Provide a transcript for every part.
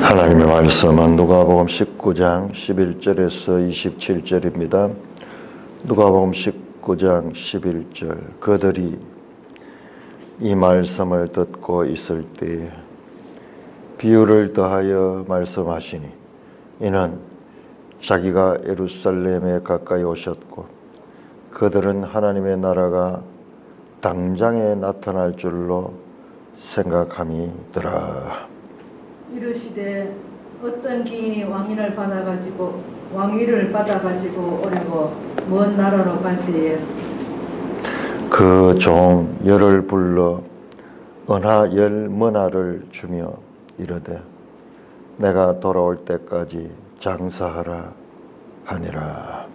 하나님의 말씀은 누가복음 19장 11절에서 27절입니다. 누가복음 19장 11절. 그들이 이 말씀을 듣고 있을 때 비유를 더하여 말씀하시니 이는 자기가 예루살렘에 가까이 오셨고 그들은 하나님의 나라가 당장에 나타날 줄로 생각함이더라. 이르시되 어떤 기인이 왕위를 받아가지고 오려고 먼 나라로 갈 때에 그 종 열을 불러 은하 10머나를 주며 이르되 내가 돌아올 때까지 장사하라 하니라.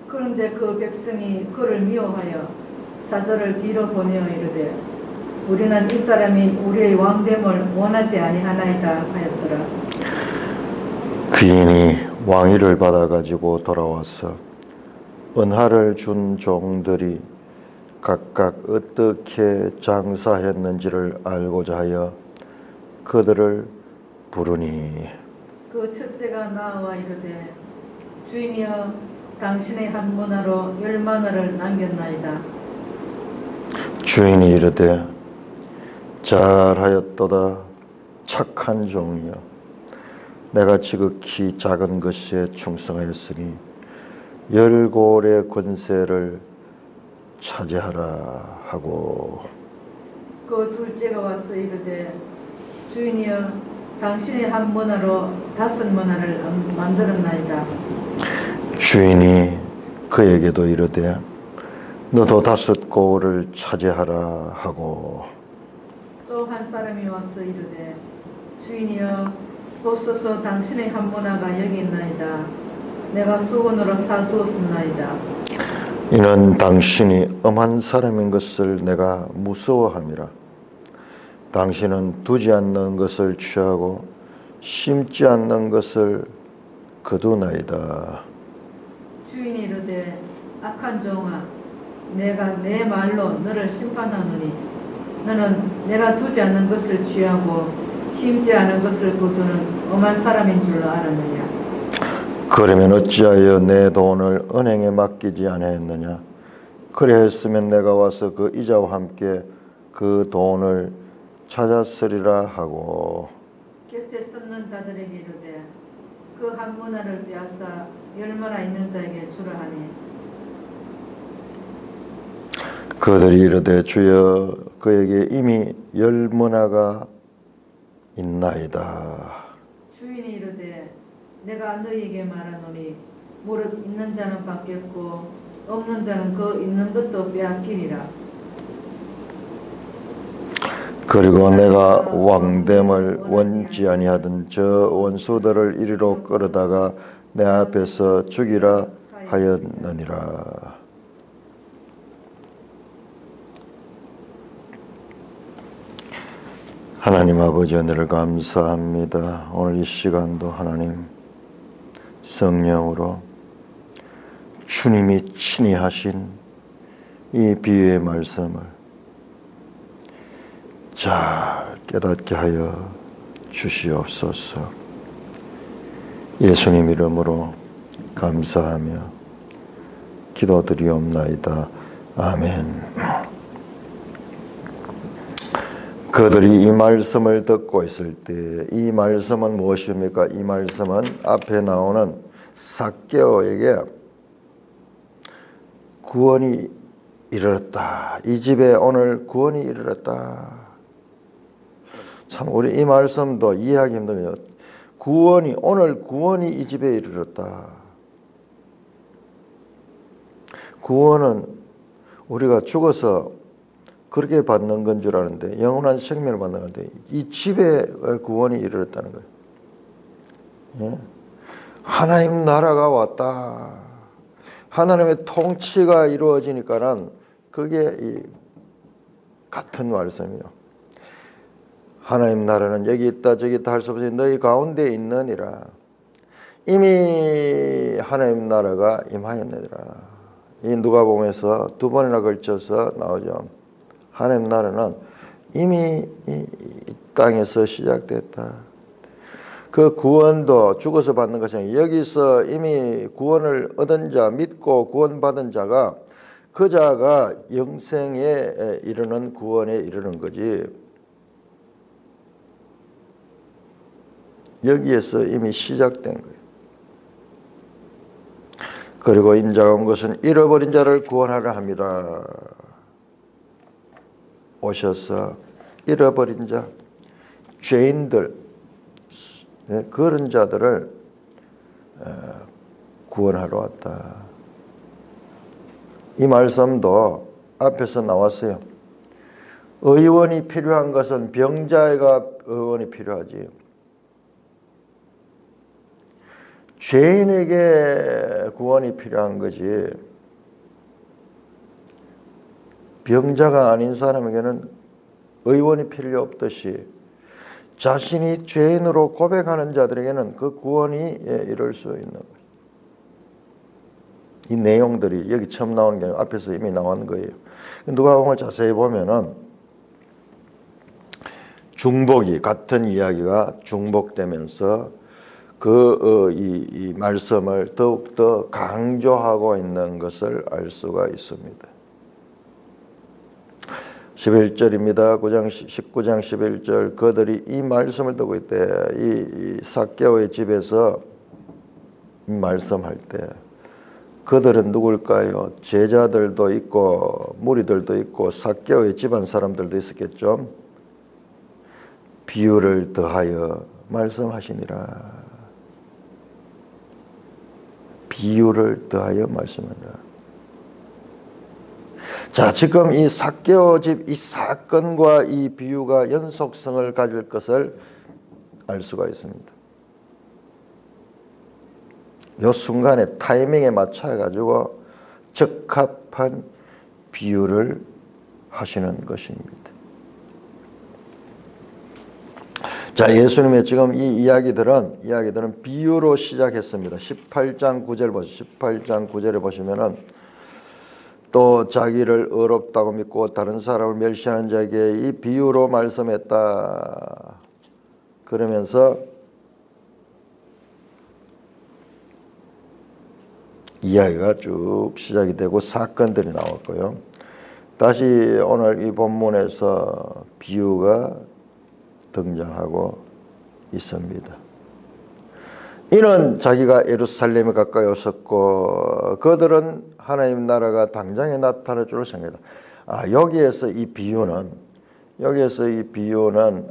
그런데 그 백성이 그를 미워하여 사절을 뒤로 보내어 이르되 우리는 이 사람이 우리의 왕됨을 원하지 아니하나이다 하였더라. 귀인이 왕위를 받아가지고 돌아와서 은하를 준 종들이 각각 어떻게 장사했는지를 알고자 하여 그들을 부르니 그 첫째가 나와 이르되 주인이여 당신의 한 문화로 10만원을 남겼나이다. 주인이 이르되 잘하였도다 착한 종이여 내가 지극히 작은 것에 충성하였으니 10골의 권세를 차지하라 하고 그 둘째가 와서 이르되 주인이여 당신의 한 문화로 5문화를 만들었나이다. 주인이 그에게도 이르되 너도 5골을 차지하라 하고 또 한 사람이 와서 이르되 주인이여 보소서 당신의 한 문화가 여기 있나이다. 내가 수건으로 사두었습나이다. 이는 당신이 엄한 사람인 것을 내가 무서워함이라. 당신은 두지 않는 것을 취하고 심지 않는 것을 거두나이다. 주인이 이르되 악한 종아 내가 내 말로 너를 심판하노니 너는 내가 두지 않는 것을 취하고 심지 않은 것을 거두는 엄한 사람인 줄로 알았느냐. 그러면 어찌하여 내 돈을 은행에 맡기지 아니하였느냐. 그리하였으면 내가 와서 그 이자와 함께 그 돈을 찾았으리라 하고 곁에 섰는 자들에게 이르되 그 한 문화를 빼앗아 10머나 있는 자에게 주라 하니 그들이 이르되 주여 그에게 이미 10머나가 있나이다. 주인이 이르되 내가 너희에게 말하노니 무릇 있는 자는 받겠고 없는 자는 그 있는 것도 빼앗기리라. 그리고 내가 왕됨을 원치 아니하던 저 원수들을 이리로 끌어다가 내 앞에서 죽이라 하였느니라. 하나님 아버지 은혜를 감사합니다. 오늘 이 시간도 하나님 성령으로 주님이 친히 하신 이 비유의 말씀을 잘 깨닫게 하여 주시옵소서. 예수님 이름으로 감사하며 기도드리옵나이다. 아멘. 그들이 이 말씀을 듣고 있을 때 이 말씀은 무엇입니까? 이 말씀은 앞에 나오는 삭개오에게 구원이 이르렀다. 이 집에 오늘 구원이 이르렀다. 참 우리 이 말씀도 이해하기 힘들어요. 오늘 구원이 이 집에 이르렀다. 구원은 우리가 죽어서 그렇게 받는 건 줄 아는데 영원한 생명을 받는 건데 이 집에 구원이 이르렀다는 거예요. 예? 하나님 나라가 왔다. 하나님의 통치가 이루어지니까는 그게 이 같은 말씀이요. 하나님 나라는 여기 있다 저기 있다 할 수 없이 너희 가운데 있느니라. 이미 하나님 나라가 임하였느니라. 이 누가복음에서 2번이나 걸쳐서 나오죠. 하나님 나라는 이미 이 땅에서 시작됐다. 그 구원도 죽어서 받는 것이 아니라 여기서 이미 구원을 얻은 자, 믿고 구원받은 자가 그 자가 영생에 이르는 구원에 이르는 거지. 여기에서 이미 시작된 거예요. 그리고 인자가 온 것은 잃어버린 자를 구원하려 합니다. 오셔서 잃어버린 자, 죄인들, 그런 자들을 구원하러 왔다. 이 말씀도 앞에서 나왔어요. 의원이 필요한 것은 병자가 의원이 필요하지. 죄인에게 구원이 필요한 거지. 병자가 아닌 사람에게는 의원이 필요 없듯이 자신이 죄인으로 고백하는 자들에게는 그 구원이 이룰 수 있는 거예요. 이 내용들이 여기 처음 나오는 게 아니라 앞에서 이미 나온 거예요. 누가복음을 자세히 보면은 중복이 같은 이야기가 중복되면서 이 말씀을 더욱더 강조하고 있는 것을 알 수가 있습니다. 11절입니다. 19장 11절. 그들이 이 말씀을 듣고 있대. 이 삭개오의 집에서 이 말씀할 때 그들은 누굴까요? 제자들도 있고 무리들도 있고 삭개오의 집안 사람들도 있었겠죠. 비유를 더하여 말씀하시니라. 비유를 더하여 말씀하니라. 자, 지금 이 삭개오 집 이 사건과 이 비유가 연속성을 가질 것을 알 수가 있습니다. 이 순간에 타이밍에 맞춰가지고 적합한 비유를 하시는 것입니다. 자, 예수님의 지금 이 이야기들은 비유로 시작했습니다. 18장 9절 보시죠. 18장 9절에 보시면은 또 자기를 의롭다고 믿고 다른 사람을 멸시하는 자에게 이 비유로 말씀했다. 그러면서 이야기가 쭉 시작이 되고 사건들이 나왔고요. 다시 오늘 이 본문에서 비유가 등장하고 있습니다. 이는 자기가 예루살렘에 가까이 오셨고 그들은 하나님 나라가 당장에 나타날 줄로 생각했다. 여기에서 이 비유는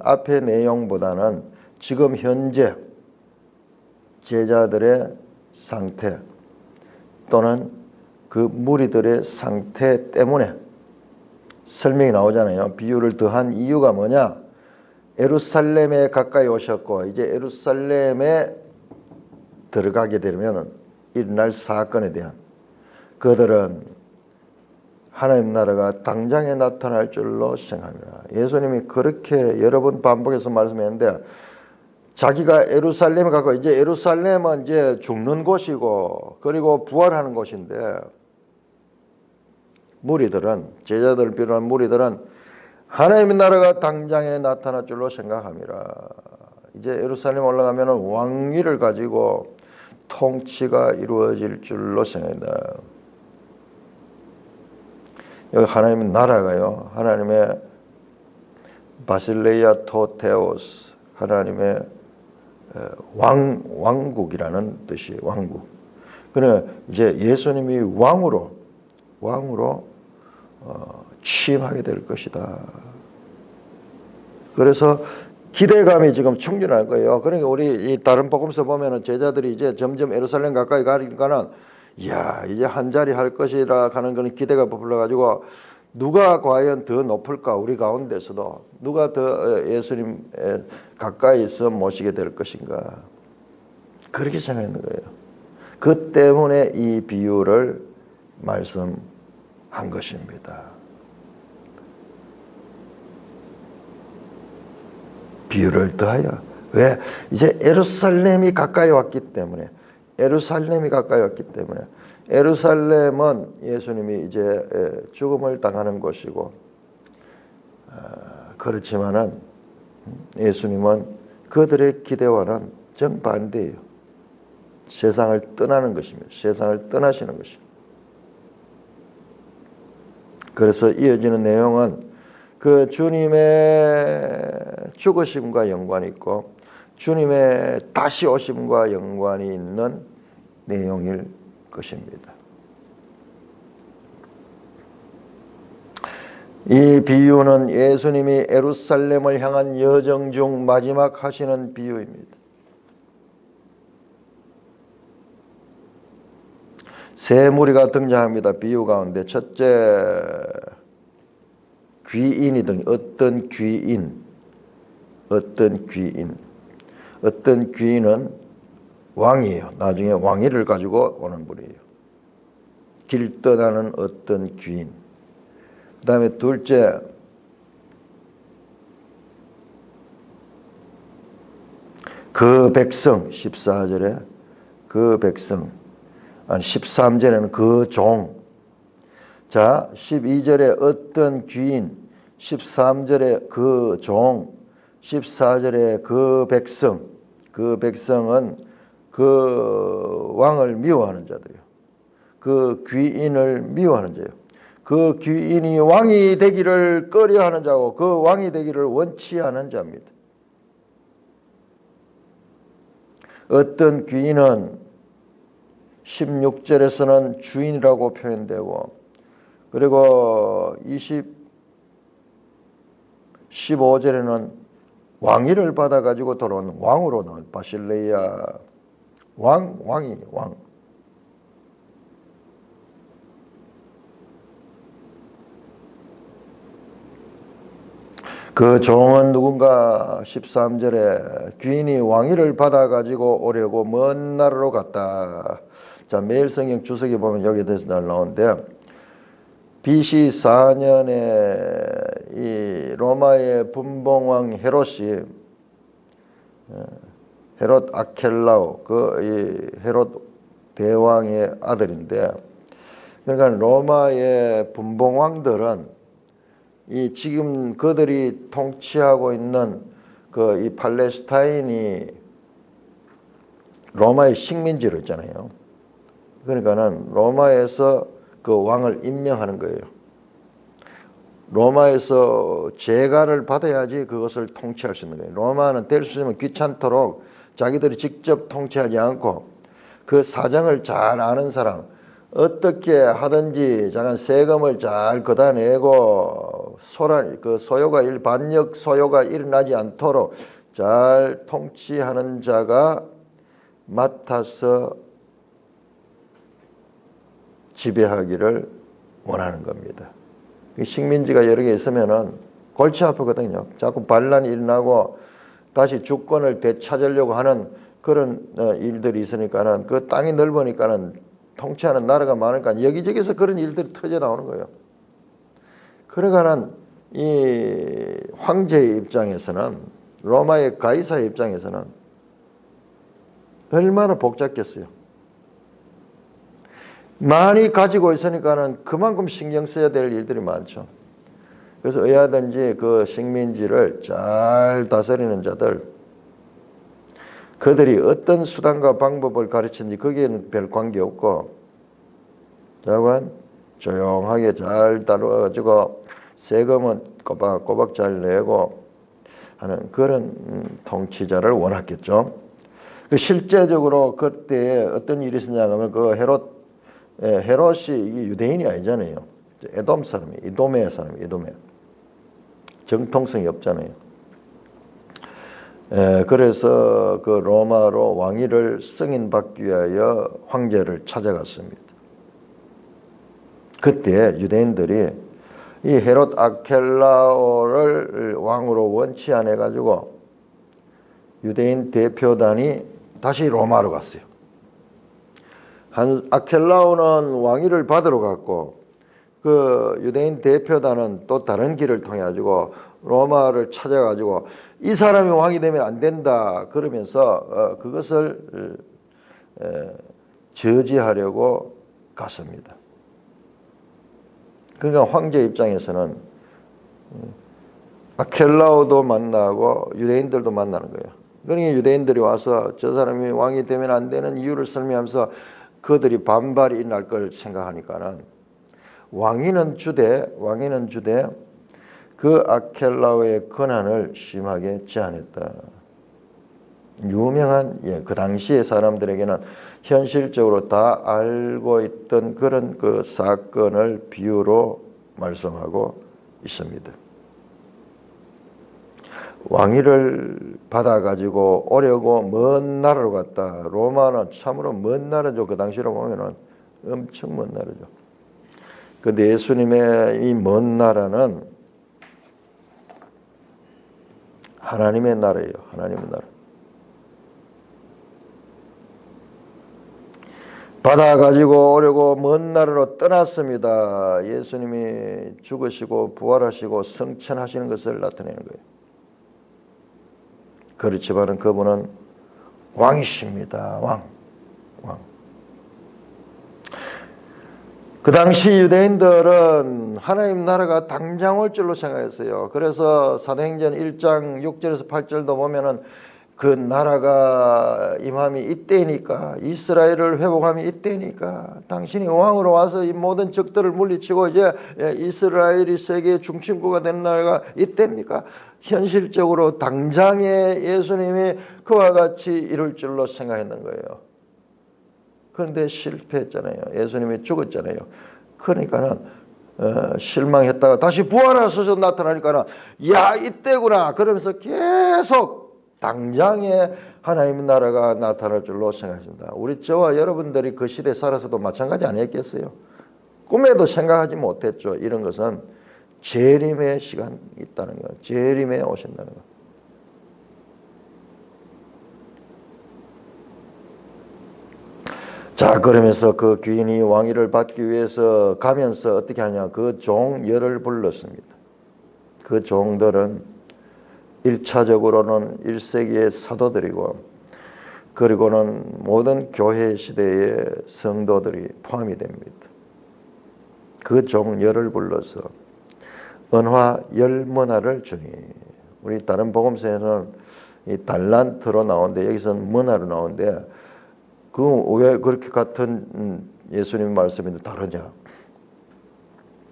앞의 내용보다는 지금 현재 제자들의 상태 또는 그 무리들의 상태 때문에 설명이 나오잖아요. 비유를 더한 이유가 뭐냐? 예루살렘에 가까이 오셨고 이제 예루살렘에 들어가게 되면 일어날 사건에 대한 그들은 하나님 나라가 당장에 나타날 줄로 생각합니다. 예수님이 그렇게 여러 번 반복해서 말씀했는데 자기가 예루살렘에 가고 이제 예루살렘은 이제 죽는 곳이고 그리고 부활하는 곳인데 무리들은 제자들을 비롯한 무리들은 하나님의 나라가 당장에 나타날 줄로 생각합니다. 이제 예루살렘 올라가면 왕위를 가지고 통치가 이루어질 줄로 생각합니다. 여기 하나님의 나라가요. 하나님의 바실레이아 토테오스 하나님의 왕국이라는 뜻이 왕국. 그래 이제 예수님이 왕으로 취임하게 될 것이다. 그래서 기대감이 지금 충분할 거예요. 그러니까 우리 이 다른 복음서 보면은 제자들이 이제 점점 예루살렘 가까이 가니까는 이야 이제 한 자리 할 것이라 하는 그런 기대가 불러가지고 누가 과연 더 높을까 우리 가운데서도 누가 더 예수님 가까이서 모시게 될 것인가 그렇게 생각하는 거예요. 그 때문에 이 비유를 말씀한 것입니다. 비유를 더하여 왜 이제 예루살렘이 가까이 왔기 때문에 예루살렘은 예수님이 이제 죽음을 당하는 곳이고 그렇지만은 예수님은 그들의 기대와는 정반대예요. 세상을 떠나는 것입니다. 세상을 떠나시는 것입니다. 그래서 이어지는 내용은 그 주님의 죽으심과 연관이 있고 주님의 다시 오심과 연관이 있는 내용일 것입니다. 이 비유는 예수님이 예루살렘을 향한 여정 중 마지막 하시는 비유입니다. 세 무리가 등장합니다. 비유 가운데 첫째, 귀인이 어떤 귀인은 왕이에요. 나중에 왕위를 가지고 오는 분이에요. 길 떠나는 어떤 귀인. 그 다음에 둘째, 그 백성, 14절에 그 백성, 아니 13절에는 그 종. 자, 12절에 어떤 귀인, 13절에 그 종, 14절에 그 백성. 그 백성은 그 왕을 미워하는 자들이요. 그 귀인을 미워하는 자예요. 그 귀인이 왕이 되기를 꺼려하는 자고 그 왕이 되기를 원치 않은 자입니다. 어떤 귀인은 16절에서는 주인이라고 표현되고 그리고 15절에는 왕위를 받아가지고 돌아온 왕으로 나온 바실레이아 왕. 그 종은 누군가 13절에 귀인이 왕위를 받아가지고 오려고 먼 나라로 갔다. 자, 매일 성경 주석에 보면 여기에 대해서 나오는데 BC 4년에 이 로마의 분봉왕 헤롯이 헤롯 아켈라오 그 이 헤롯 대왕의 아들인데 그러니까 로마의 분봉왕들은 이 지금 그들이 통치하고 있는 그 이 팔레스타인이 로마의 식민지로 있잖아요. 그러니까는 로마에서 그 왕을 임명하는 거예요. 로마에서 재가를 받아야지 그것을 통치할 수 있는 거예요. 로마는 될 수 있으면 귀찮도록 자기들이 직접 통치하지 않고 그 사정을 잘 아는 사람, 어떻게 하든지 잠깐 세금을 잘 걷어내고 반역 소요가 일어나지 않도록 잘 통치하는 자가 맡아서 지배하기를 원하는 겁니다. 식민지가 여러 개 있으면은 골치 아프거든요. 자꾸 반란이 일어나고 다시 주권을 되찾으려고 하는 그런 일들이 있으니까는 그 땅이 넓으니까는 통치하는 나라가 많으니까 여기저기서 그런 일들이 터져 나오는 거예요. 그러니까는 이 황제의 입장에서는 로마의 가이사의 입장에서는 얼마나 복잡겠어요. 많이 가지고 있으니까는 그만큼 신경 써야 될 일들이 많죠. 그래서 어야든지 그 식민지를 잘 다스리는 자들, 그들이 어떤 수단과 방법을 가르치는지 거기에는 별 관계없고 자관 조용하게 잘 다뤄가지고 세금은 꼬박꼬박 잘 내고 하는 그런 통치자를 원했겠죠. 실제적으로 그때 어떤 일이 있었냐면 그 헤롯이 유대인이 아니잖아요. 에돔 사람이, 이돔의 사람이, 이돔의 정통성이 없잖아요. 그래서 그 로마로 왕위를 승인받기 위하여 황제를 찾아갔습니다. 그때 유대인들이 이 헤롯 아켈라오를 왕으로 원치 않아 가지고 유대인 대표단이 다시 로마로 갔어요. 아켈라오는 왕위를 받으러 갔고 그 유대인 대표단은 또 다른 길을 통해 가지고 로마를 찾아가지고 이 사람이 왕이 되면 안 된다 그러면서 그것을 저지하려고 갔습니다. 그러니까 황제 입장에서는 아켈라오도 만나고 유대인들도 만나는 거예요. 그러니까 유대인들이 와서 저 사람이 왕이 되면 안 되는 이유를 설명하면서 그들이 반발이 날 걸 생각하니까는 왕위는 주되 그 아켈라오의 권한을 심하게 제한했다. 유명한 그 당시의 사람들에게는 현실적으로 다 알고 있던 그런 그 사건을 비유로 말씀하고 있습니다. 왕위를 받아가지고 오려고 먼 나라로 갔다. 로마는 참으로 먼 나라죠. 그 당시로 보면은 엄청 먼 나라죠. 근데 예수님의 이 먼 나라는 하나님의 나라예요. 하나님의 나라. 받아가지고 오려고 먼 나라로 떠났습니다. 예수님이 죽으시고 부활하시고 승천하시는 것을 나타내는 거예요. 그렇지만 그분은 왕이십니다. 왕. 그 당시 유대인들은 하나님 나라가 당장 올 줄로 생각했어요. 그래서 사도행전 1장 6절에서 8절도 보면은 그 나라가 임함이 이때니까, 이스라엘을 회복함이 이때니까, 당신이 왕으로 와서 이 모든 적들을 물리치고 이제 이스라엘이 세계의 중심구가 되는 나라가 이때입니까? 현실적으로 당장에 예수님이 그와 같이 이룰 줄로 생각했는 거예요. 그런데 실패했잖아요. 예수님이 죽었잖아요. 그러니까는 실망했다가 다시 부활하셔서 나타나니까는 야, 이때구나 그러면서 계속 당장에 하나님의 나라가 나타날 줄로 생각했습니다. 우리 저와 여러분들이 그 시대에 살아서도 마찬가지 아니었겠어요? 꿈에도 생각하지 못했죠. 이런 것은 재림의 시간이 있다는 거, 재림에 오신다는 거. 자, 그러면서 그 귀인이 왕위를 받기 위해서 가면서 어떻게 하냐, 그 종열을 불렀습니다. 그 종들은 1차적으로는 1세기의 사도들이고, 그리고는 모든 교회 시대의 성도들이 포함이 됩니다. 그 종열을 불러서 은화 10머나를 주니, 우리 다른 복음서에는 이 달란트로 나오는데 여기서는 머나로 나오는데, 그 왜 그렇게 같은 예수님 말씀인데 다르냐?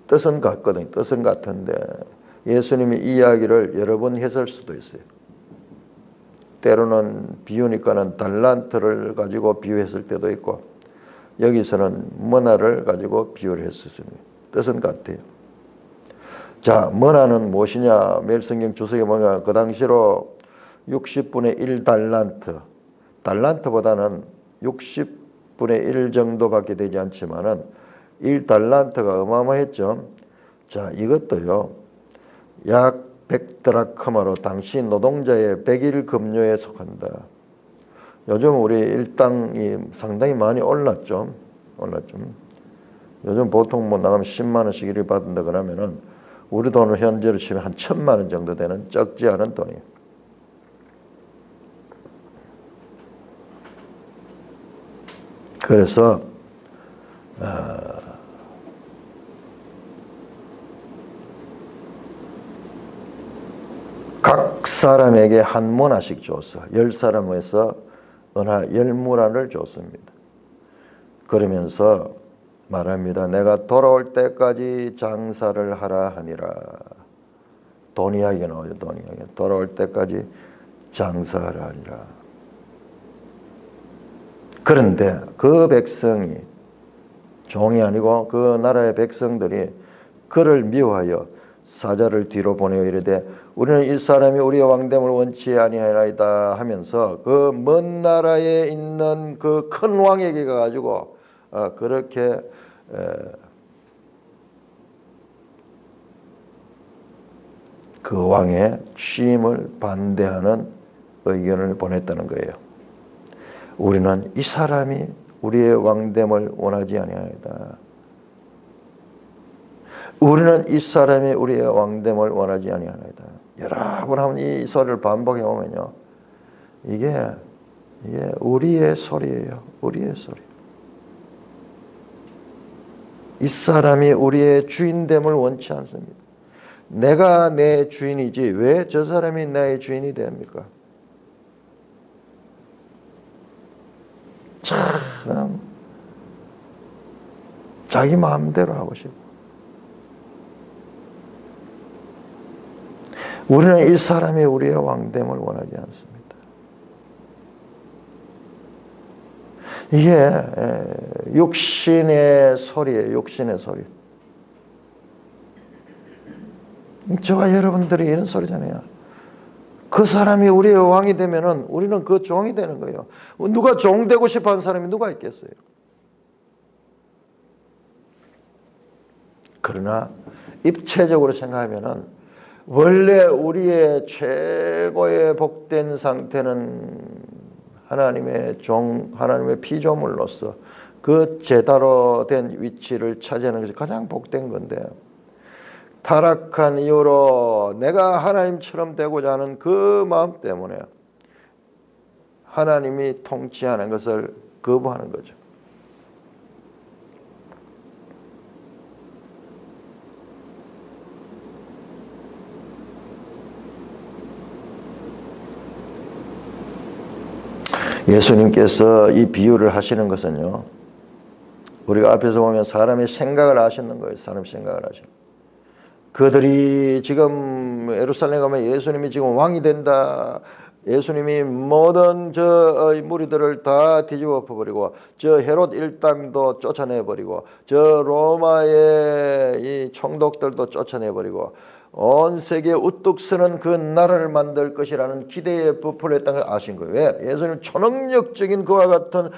뜻은 같거든요. 뜻은 같은데 예수님이 이 이야기를 여러 번 했을 수도 있어요. 때로는 비유니까는 달란트를 가지고 비유했을 때도 있고, 여기서는 머나를 가지고 비유를 했을 수 있는 뜻은 같아요. 자, 머나는 무엇이냐? 매일 성경 주석에 보면 그 당시로 60분의 1 달란트, 달란트보다는 60분의 1 정도밖에 되지 않지만은 1달란트가 어마어마했죠. 자, 이것도요, 약 100드라크마로 당시 노동자의 100일 급료에 속한다. 요즘 우리 일당이 상당히 많이 올랐죠. 요즘 보통 뭐 나가면 10만 원씩 일을 받는다 그러면은 우리 돈으로 현재로 치면 한 1,000만 원 정도 되는 적지 않은 돈이에요. 그래서 각 사람에게 한 모나씩 줬어. 10사람에서 은하 10문화를 줬습니다. 그러면서 말합니다. 내가 돌아올 때까지 장사를 하라 하니라. 돈 이야기 나오죠. 돈 이야기. 돌아올 때까지 장사하라 하니라. 그런데 그 백성이, 종이 아니고 그 나라의 백성들이 그를 미워하여 사자를 뒤로 보내어 이르되 우리는 이 사람이 우리의 왕됨을 원치 아니하나이다 하면서 그 먼 나라에 있는 그 큰 왕에게 가가지고 그렇게 그 왕의 취임을 반대하는 의견을 보냈다는 거예요. 우리는 이 사람이 우리의 왕됨을 원하지 아니하나이다. 우리는 이 사람이 우리의 왕됨을 원하지 아니하나이다. 여러 번 한번 이 소리를 반복해 보면요, 이게 우리의 소리예요. 우리의 소리. 이 사람이 우리의 주인됨을 원치 않습니다. 내가 내 주인이지 왜 저 사람이 나의 주인이 됩니까? 참 자기 마음대로 하고 싶어. 우리는 이 사람이 우리의 왕됨을 원하지 않습니다. 이게 육신의 소리예요. 육신의 소리. 저와 여러분들이 이런 소리잖아요. 그 사람이 우리의 왕이 되면은 우리는 그 종이 되는 거예요. 누가 종 되고 싶어 하는 사람이 누가 있겠어요? 그러나 입체적으로 생각하면은 원래 우리의 최고의 복된 상태는 하나님의 종, 하나님의 피조물로서 그 제대로 된 위치를 차지하는 것이 가장 복된 건데, 타락한 이후로 내가 하나님처럼 되고자 하는 그 마음 때문에 하나님이 통치하는 것을 거부하는 거죠. 예수님께서 이 비유를 하시는 것은요, 우리가 앞에서 보면 사람의 생각을 아시는 거예요. 사람 생각을 아시는 거예요. 그들이 지금 예루살렘 가면 예수님이 지금 왕이 된다, 예수님이 모든 저 무리들을 다 뒤집어 버리고 저 헤롯 일당도 쫓아내버리고 저 로마의 이 총독들도 쫓아내버리고 온 세계에 우뚝 서는 그 나라를 만들 것이라는 기대에 부풀렸다는 걸 아신 거예요. 왜? 예수님 초능력적인 그와 같은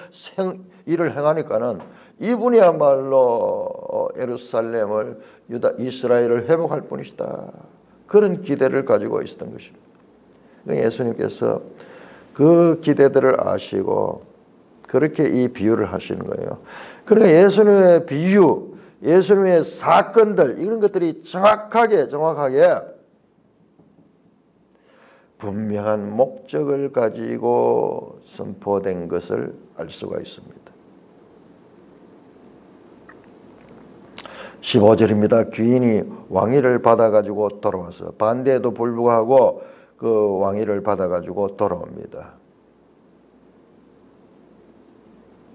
일을 행하니까는 이분이야말로 예루살렘을 유다 이스라엘을 회복할 분이시다, 그런 기대를 가지고 있었던 것입니다. 예수님께서 그 기대들을 아시고 그렇게 이 비유를 하시는 거예요. 그러니까 예수님의 비유, 예수님의 사건들, 이런 것들이 정확하게 분명한 목적을 가지고 선포된 것을 알 수가 있습니다. 15절입니다. 귀인이 왕위를 받아가지고 돌아와서, 반대에도 불구하고 그 왕위를 받아가지고 돌아옵니다.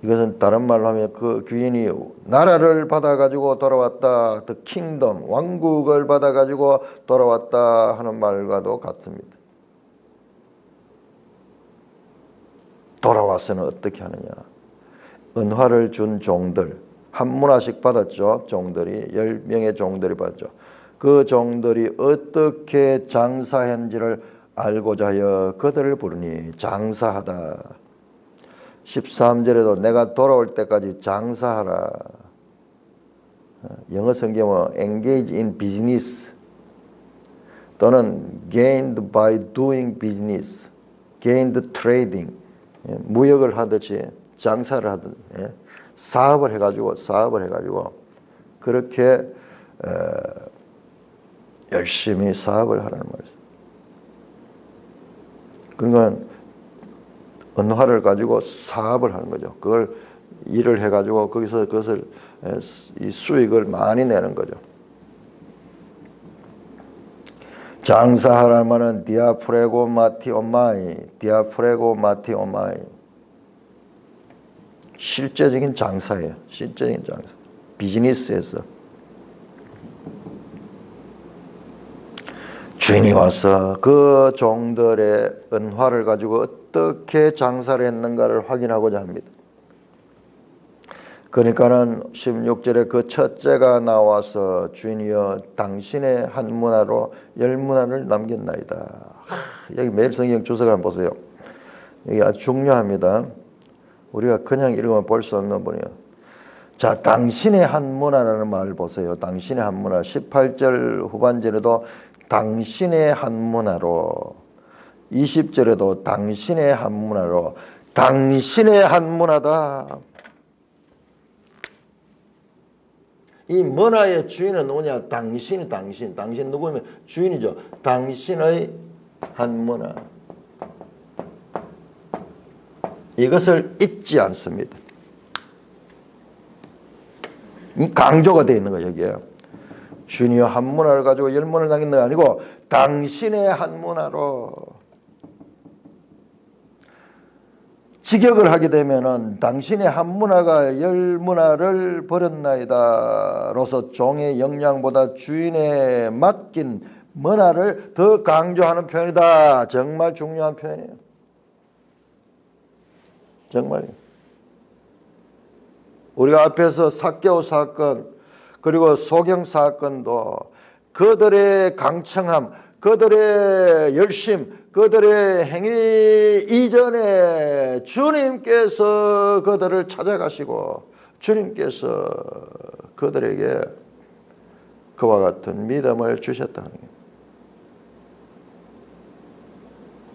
이것은 다른 말로 하면 그 귀인이 나라를 받아가지고 돌아왔다, the kingdom, 왕국을 받아가지고 돌아왔다 하는 말과도 같습니다. 돌아와서는 어떻게 하느냐? 은화를 준 종들, 한 문화씩 받았죠. 종들이 10명의 종들이 받았죠. 그 종들이 어떻게 장사했는지를 알고자 하여 그들을 부르니 장사하다. 13절에도 내가 돌아올 때까지 장사하라. 영어 성경은 engage in business 또는 gained by doing business, gained trading, 무역을 하듯이 장사를 하듯 사업을 해가지고 그렇게 열심히 사업을 하라는 말이죠. 그러니까 은화를 가지고 사업을 하는 거죠. 그걸 일을 해가지고 거기서 그것을 이 수익을 많이 내는 거죠. 장사하라는 말은 디아프레고 마티 오마이, 실제적인 장사예요. 실제적인 장사. 비즈니스에서 주인이 와서 그 종들의 은화를 가지고 어떻게 장사를 했는가를 확인하고자 합니다. 그러니까는 16절에 그 첫째가 나와서 주인이여 당신의 한 문화로 10문화를 남겼나이다. 여기 매일 성경 주석을 한번 보세요. 여기 아주 중요합니다. 우리가 그냥 읽으면 볼 수 없는 분이에요. 자, 당신의 한 문화라는 말을 보세요. 당신의 한 문화. 18절 후반절에도 당신의 한 문화로, 20절에도 당신의 한 문화로, 당신의 한 문화다. 이 문화의 주인은 누구냐? 당신 누구면 주인이죠. 당신의 한 문화. 이것을 잊지 않습니다. 이 강조가 되어 있는 거예요. 여기에 주인이여 한 문화를 가지고 10문을 남긴 게 아니고 당신의 한 문화로. 직역을 하게 되면은 당신의 한 문화가 열 문화를 버렸나이다 로서 종의 역량보다 주인에 맡긴 문화를 더 강조하는 표현이다. 정말 중요한 표현이에요. 정말. 우리가 앞에서 삭개오 사건 그리고 소경 사건도 그들의 강청함, 그들의 열심, 그들의 행위 이전에 주님께서 그들을 찾아가시고 주님께서 그들에게 그와 같은 믿음을 주셨다는 거예요.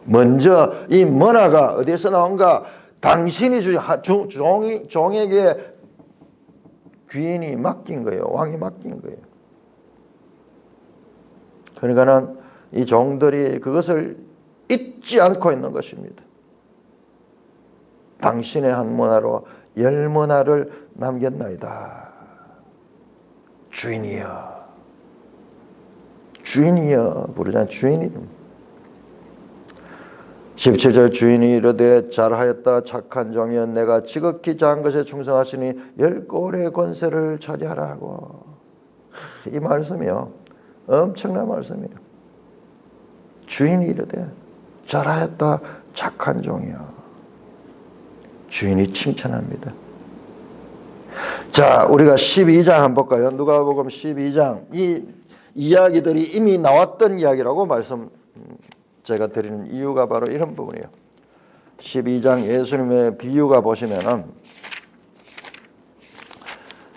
먼저 이 문화가 어디에서 나온가? 당신이 종에게 귀인이 맡긴 거예요. 왕이 맡긴 거예요. 그러니까는 이 종들이 그것을 잊지 않고 있는 것입니다. 당신의 한 문화로 열 문화를 남겼나이다. 주인이여, 주인이여 부르잖아요. 주인이. 17절 주인이 이르되 잘하였다 착한 종이여 내가 지극히 작은 것에 충성하시니 열 꼴의 권세를 차지하라 하고. 이 말씀이요 엄청난 말씀이에요. 주인이 이르되 잘하였다 착한 종이여. 주인이 칭찬합니다. 자, 우리가 12장 한번 볼까요? 누가복음 12장. 이 이야기들이 이미 나왔던 이야기라고 제가 드리는 이유가 바로 이런 부분이에요. 12장 예수님의 비유가 보시면은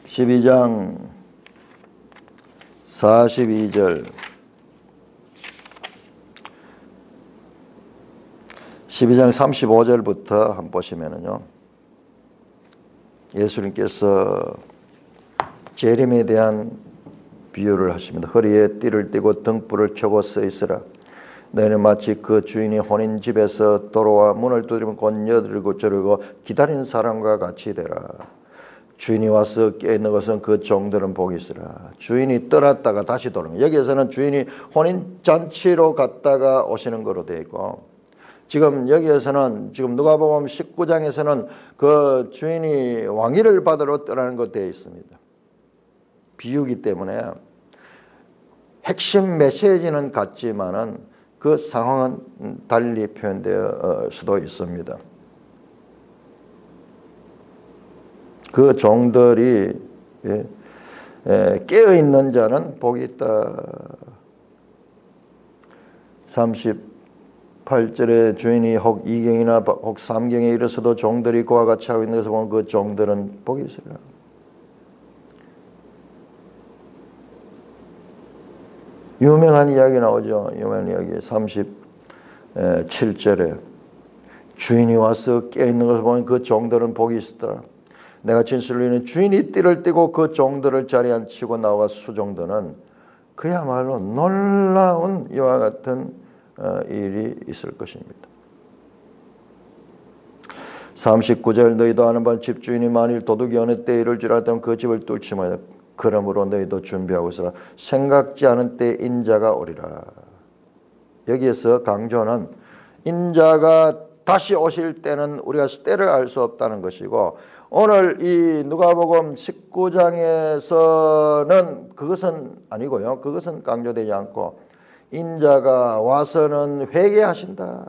12장 42절 12장 35절부터 한번 보시면은요. 예수님께서 재림에 대한 비유를 하십니다. 허리에 띠를 띠고 등불을 켜고 서 있으라. 너희는 마치 그 주인이 혼인 집에서 도로와 문을 두드리면 곧 여들고 저르고 기다리는 사람과 같이 되라. 주인이 와서 깨있는 것은 그 종들은 복이 있으라. 주인이 떠났다가 다시 돌아오는. 여기에서는 주인이 혼인잔치로 갔다가 오시는 거로 되어 있고, 지금 여기에서는 지금 누가복음 19장에서는 그 주인이 왕위를 받으러 떠나는 것 되어 있습니다. 비유기 때문에 핵심 메시지는 같지만은 그 상황은 달리 표현될 수도 있습니다. 그 종들이 깨어있는 자는 복이 있다. 38절에 주인이 혹 2경이나 혹 3경에 이르서도 종들이 그와 같이 하고 있는 것을 보면 그 종들은 복이 있으리라. 유명한 이야기 나오죠. 유명한 이야기 37절에 주인이 와서 깨어있는 것을 보면 그 종들은 복이 있었다. 내가 진실로 이르노니 주인이 띠를 띠고 그 종들을 자리에 앉히고 나와 수종들은 그야말로 놀라운 이와 같은 일이 있을 것입니다. 39절 너희도 아는 바 집주인이 만일 도둑이 어느 때에 이를 줄 알았다면 그 집을 뚫지 말라. 그러므로 너희도 준비하고 있으라. 생각지 않은 때 인자가 오리라. 여기에서 강조는 인자가 다시 오실 때는 우리가 때를 알 수 없다는 것이고, 오늘 이 누가복음 19장에서는 그것은 아니고요. 그것은 강조되지 않고 인자가 와서는 회개하신다.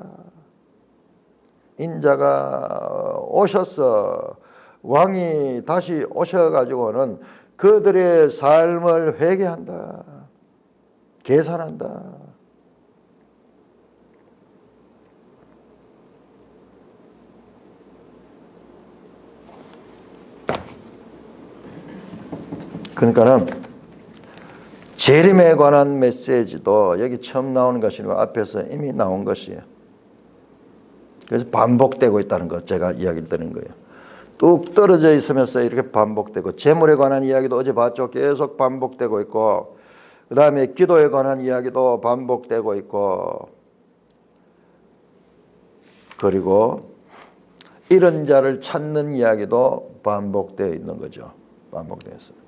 인자가 오셔서 왕이 다시 오셔가지고는 그들의 삶을 회개한다. 계산한다. 그러니까는 재림에 관한 메시지도 여기 처음 나오는 것이 아니고 앞에서 이미 나온 것이에요. 그래서 반복되고 있다는 것 제가 이야기를 드린 거예요. 뚝 떨어져 있으면서 이렇게 반복되고, 재물에 관한 이야기도 어제 봤죠. 계속 반복되고 있고, 그 다음에 기도에 관한 이야기도 반복되고 있고, 그리고 이런 자를 찾는 이야기도 반복되어 있는 거죠. 반복되어 있습니다.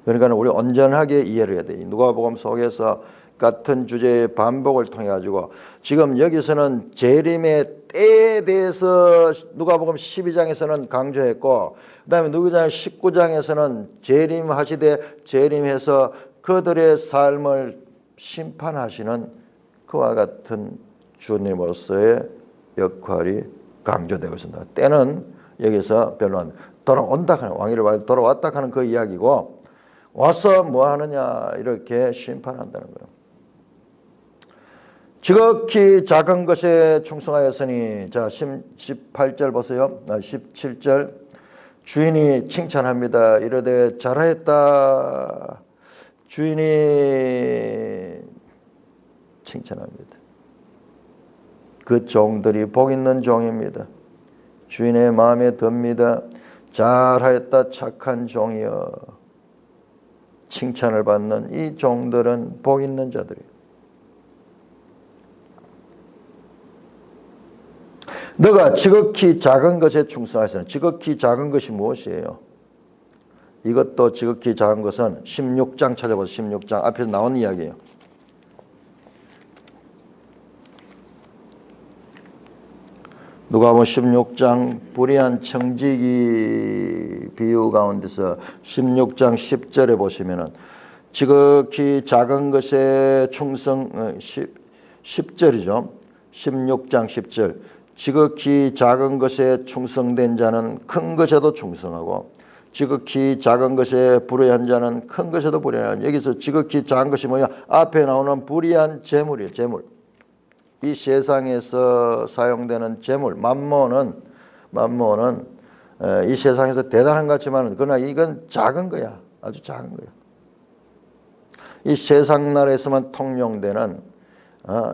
그러니까 우리 온전하게 이해를 해야 돼요. 누가복음 속에서 같은 주제의 반복을 통해 가지고 지금 여기서는 재림의 때에 대해서 누가복음 12장에서는 강조했고, 그다음에 누가복음 19장에서는 재림하시되 재림해서 그들의 삶을 심판하시는 그와 같은 주님으로서의 역할이 강조되고 있습니다. 때는 여기서 별로 돌아온다 하는, 왕위를 받아 돌아왔다 하는 그 이야기고, 와서 뭐 하느냐, 이렇게 심판한다는 거예요. 지극히 작은 것에 충성하였으니, 자 18절 보세요. 17절 주인이 칭찬합니다. 이르되 잘하였다. 주인이 칭찬합니다. 그 종들이 복 있는 종입니다. 주인의 마음에 듭니다. 잘하였다 착한 종이여. 칭찬을 받는 이 종들은 복 있는 자들이에요. 너가 지극히 작은 것에 충성하였으니, 지극히 작은 것이 무엇이에요? 이것도 지극히 작은 것은 16장 찾아보세요. 16장 앞에서 나온 이야기예요. 누가복음 16장 불의한 청지기 비유 가운데서 16장 10절에 보시면은 지극히 작은 것에 충성, 10절이죠. 16장 10절. 지극히 작은 것에 충성된 자는 큰 것에도 충성하고, 지극히 작은 것에 불의한 자는 큰 것에도 불의하는. 여기서 지극히 작은 것이 뭐야? 앞에 나오는 불의한 재물이에요. 재물. 이 세상에서 사용되는 재물, 만몬은 이 세상에서 대단한 것 같지만, 그러나 이건 작은 거야. 아주 작은 거야. 이 세상 나라에서만 통용되는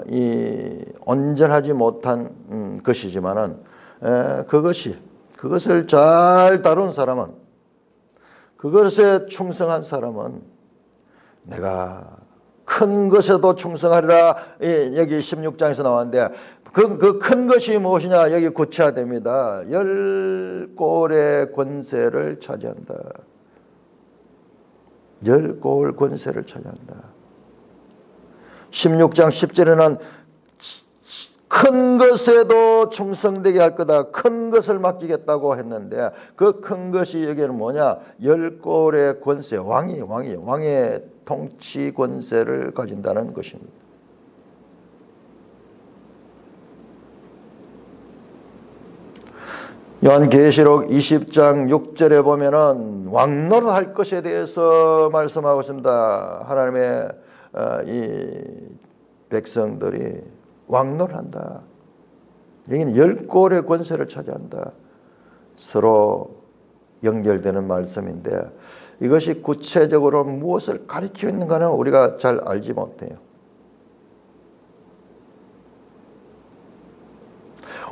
이 온전하지 못한 것이지만은, 그것을 잘 다룬 사람은, 그것에 충성한 사람은 내가 큰 것에도 충성하리라. 여기 16장에서 나왔는데, 그 큰 것이 무엇이냐? 여기 구체화됩니다. 10골의 권세를 차지한다. 10골 권세를 차지한다. 16장 10절에는 큰 것에도 충성되게 할 거다. 큰 것을 맡기겠다고 했는데, 그 큰 것이 여기는 뭐냐? 10골의 권세, 왕의 통치 권세를 가진다는 것입니다. 요한계시록 20장 6절에 보면은 왕노릇 할 것에 대해서 말씀하고 있습니다. 하나님의 이 백성들이 왕노릇한다. 여기는 10골의 권세를 차지한다. 서로 연결되는 말씀인데, 이것이 구체적으로 무엇을 가리키고 있는가는 우리가 잘 알지 못해요.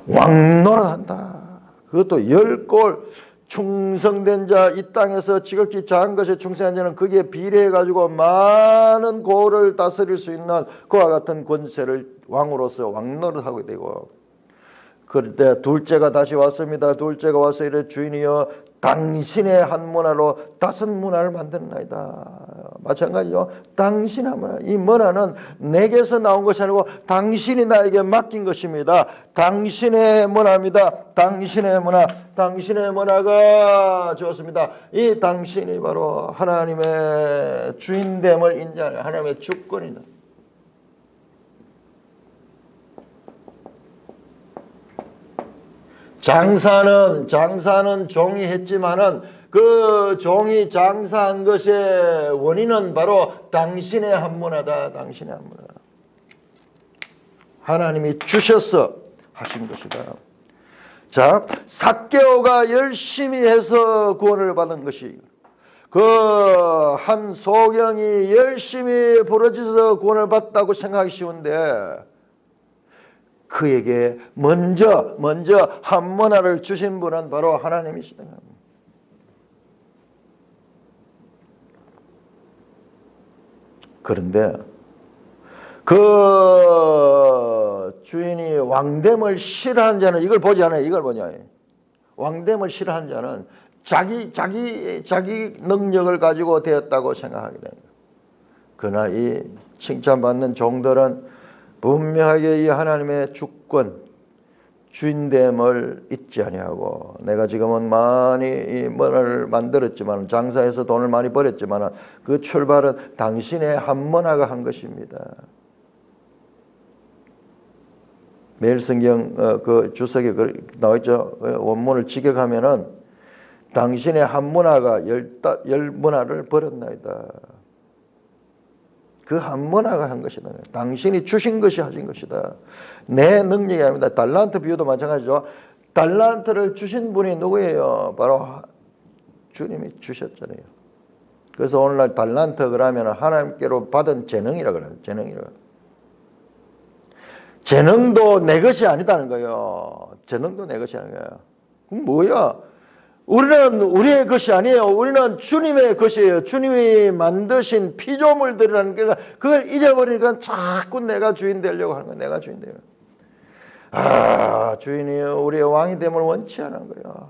왕노릇한다. 그것도 10골 충성된 자, 이 땅에서 지극히 작은 것에 충성한 자는 거기에 비례해 가지고 많은 고를 다스릴 수 있는 그와 같은 권세를 왕으로서 왕노릇하게 되고, 그럴 때 둘째가 다시 왔습니다. 둘째가 와서 이래 주인이여 당신의 한 문화로 5 문화를 만드나이다. 마찬가지죠. 당신 한 문화. 이 문화는 내게서 나온 것이 아니고 당신이 나에게 맡긴 것입니다. 당신의 문화입니다. 당신의 문화. 당신의 문화가 좋습니다. 이 당신이 바로 하나님의 주인됨을 인정하는 하나님의 주권이다. 장사는 종이 했지만은 그 종이 장사한 것의 원인은 바로 당신의 한 문화다. 당신의 한 문화. 하나님이 주셔서 하신 것이다. 자, 삭개오가 열심히 해서 구원을 받은 것이, 그 한 소경이 열심히 부르짖어서 구원을 받았다고 생각하기 쉬운데, 그에게 먼저 한 문화를 주신 분은 바로 하나님이시다. 그런데 그 주인이 왕됨을 싫어한 자는 이걸 보지 않아요. 이걸 보냐? 왕됨을 싫어한 자는 자기 능력을 가지고 되었다고 생각하게 됩니다. 그러나 이 칭찬받는 종들은 분명하게 이 하나님의 주권, 주인됨을 잊지 아니하고 내가 지금은 많이 뭐를 만들었지만 장사해서 돈을 많이 벌었지만 그 출발은 당신의 한문화가 한 것입니다. 매일 성경 그 주석에 나와 있죠. 원문을 직역하면은 당신의 한문화가 열 문화를 벌었나이다. 그 한문화가 한 것이다. 당신이 주신 것이 하신 것이다. 내 능력이 아닙니다. 달란트 비유도 마찬가지죠. 달란트를 주신 분이 누구예요? 바로 주님이 주셨잖아요. 그래서 오늘날 달란트 그러면 하나님께로 받은 재능이라 그래요. 재능이라. 재능도 내 것이 아니다는 거예요. 재능도 내 것이 아닌 거예요. 그럼 뭐야? 우리는 우리의 것이 아니에요. 우리는 주님의 것이에요. 주님이 만드신 피조물들이라는 게 그걸 잊어버리니까 자꾸 내가 주인 되려고 하는 거야. 내가 주인 되려고. 주인이 우리의 왕이 됨을 원치 않은 거예요.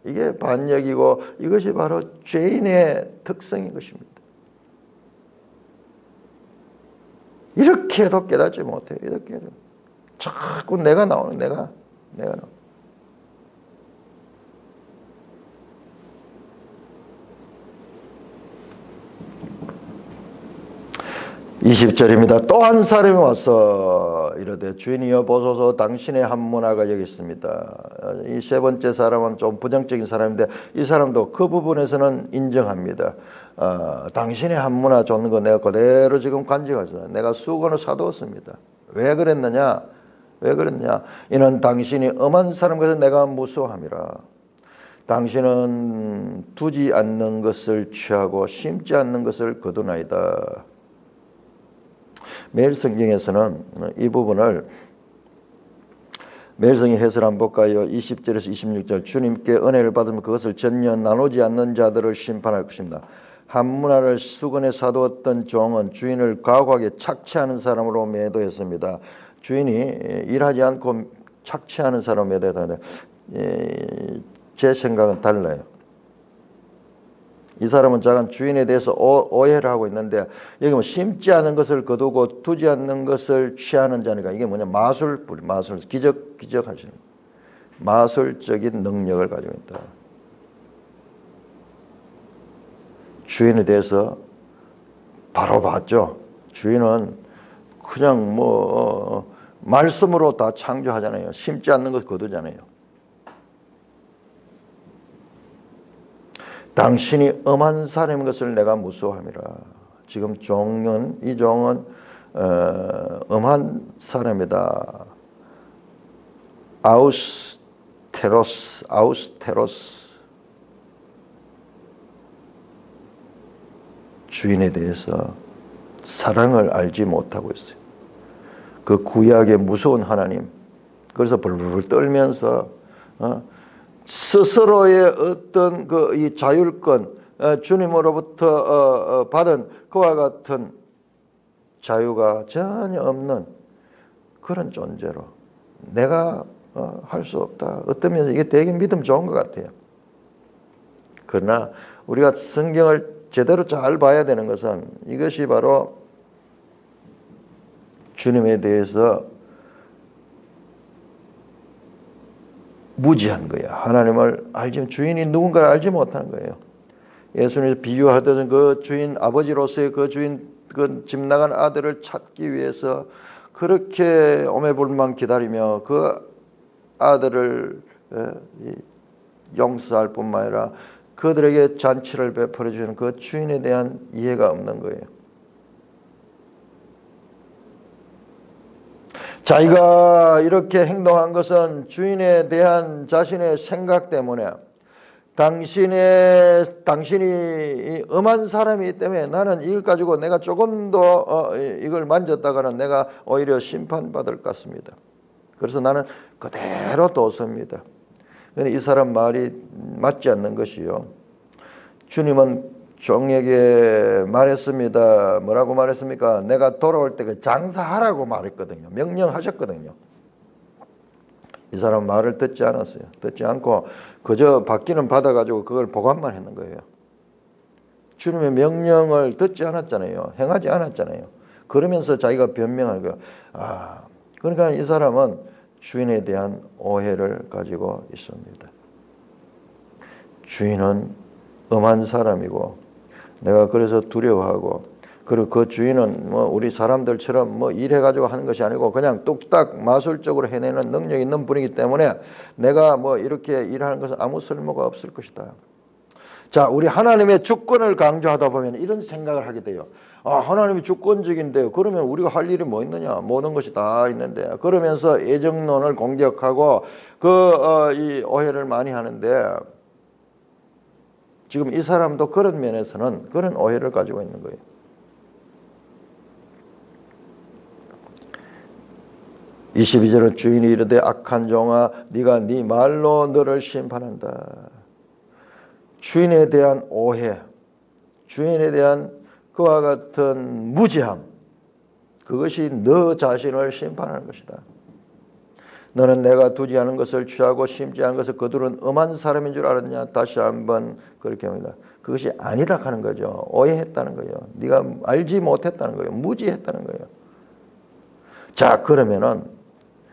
이게 반역이고 이것이 바로 죄인의 특성인 것입니다. 이렇게 해도 깨닫지 못해요. 이렇게 해도. 자꾸 내가 나오는 내가 나오는. 20절입니다. 또 한 사람이 와서 이르되 주인이여 보소서 당신의 한문화가 여기 있습니다. 이 세 번째 사람은 좀 부정적인 사람인데 이 사람도 그 부분에서는 인정합니다. 당신의 한문화 줬는 거 내가 그대로 지금 간직하죠. 내가 수건을 사두었습니다. 왜 그랬느냐? 이는 당신이 엄한 사람 것을 내가 무서워함이라. 당신은 두지 않는 것을 취하고 심지 않는 것을 거두나이다. 매일 성경에서는 이 부분을 매일 성경 해설 한번 볼까요? 20절에서 26절 주님께 은혜를 받으면 그것을 전혀 나누지 않는 자들을 심판할 것입니다. 한문화를 수건에 사두었던 종은 주인을 과거하게 착취하는 사람으로 매도했습니다. 주인이 일하지 않고 착취하는 사람으로 매도했다는데 제 생각은 달라요. 이 사람은 작은 주인에 대해서 오해를 하고 있는데 여기 뭐 심지 않은 것을 거두고 두지 않는 것을 취하는 자니까 이게 뭐냐 마술 기적하시는 마술적인 능력을 가지고 있다. 주인에 대해서 바로 봤죠. 주인은 그냥 뭐 말씀으로 다 창조하잖아요. 심지 않는 것 거두잖아요. 당신이 엄한 사람인 것을 내가 무서워함이라. 지금 이 종은 엄한 사람이다. 아우스테로스. 주인에 대해서 사랑을 알지 못하고 있어요. 그 구약의 무서운 하나님. 그래서 벌벌 떨면서 스스로의 어떤 이 자율권, 주님으로부터 받은 그와 같은 자유가 전혀 없는 그런 존재로 내가 할 수 없다. 어떤 면에서 이게 되게 믿음 좋은 것 같아요. 그러나 우리가 성경을 제대로 잘 봐야 되는 것은 이것이 바로 주님에 대해서 무지한 거야. 하나님을 주인이 누군가를 알지 못하는 거예요. 예수님이 비유하던 그 주인, 아버지로서의 그 주인, 그 집 나간 아들을 찾기 위해서 그렇게 오매불만 기다리며 그 아들을 용서할 뿐만 아니라 그들에게 잔치를 베풀어 주는 그 주인에 대한 이해가 없는 거예요. 자기가 이렇게 행동한 것은 주인에 대한 자신의 생각 때문에 당신이 엄한 사람이기 때문에 나는 이걸 가지고 내가 조금 더 이걸 만졌다가는 내가 오히려 심판받을 것 같습니다. 그래서 나는 그대로 뒀습니다. 그런데 이 사람 말이 맞지 않는 것이요. 주님은 종에게 말했습니다. 뭐라고 말했습니까? 내가 돌아올 때 그 장사하라고 말했거든요. 명령하셨거든요. 이 사람 말을 듣지 않았어요. 듣지 않고 그저 받기는 받아가지고 그걸 보관만 했는 거예요. 주님의 명령을 듣지 않았잖아요. 행하지 않았잖아요. 그러면서 자기가 변명하는 거예요. 그러니까 이 사람은 주인에 대한 오해를 가지고 있습니다. 주인은 엄한 사람이고 내가 그래서 두려워하고, 그리고 그 주인은 뭐 우리 사람들처럼 뭐 일해가지고 하는 것이 아니고 그냥 뚝딱 마술적으로 해내는 능력이 있는 분이기 때문에 내가 뭐 이렇게 일하는 것은 아무 쓸모가 없을 것이다. 자, 우리 하나님의 주권을 강조하다 보면 이런 생각을 하게 돼요. 아, 하나님이 주권적인데요. 그러면 우리가 할 일이 뭐 있느냐? 모든 것이 다 있는데. 그러면서 애정론을 공격하고 이 오해를 많이 하는데, 지금 이 사람도 그런 면에서는 그런 오해를 가지고 있는 거예요. (22절은) 주인이 이르되 악한 종아 네가 네 말로 너를 심판한다. 주인에 대한 오해, 주인에 대한 그와 같은 무지함, 그것이 너 자신을 심판하는 것이다. 너는 내가 두지 않은 것을 취하고 심지 않은 것을 거두는 엄한 사람인 줄 알았냐? 다시 한번 그렇게 합니다. 그것이 아니다 하는 거죠. 오해했다는 거예요. 네가 알지 못했다는 거예요. 무지했다는 거예요. 자, 그러면은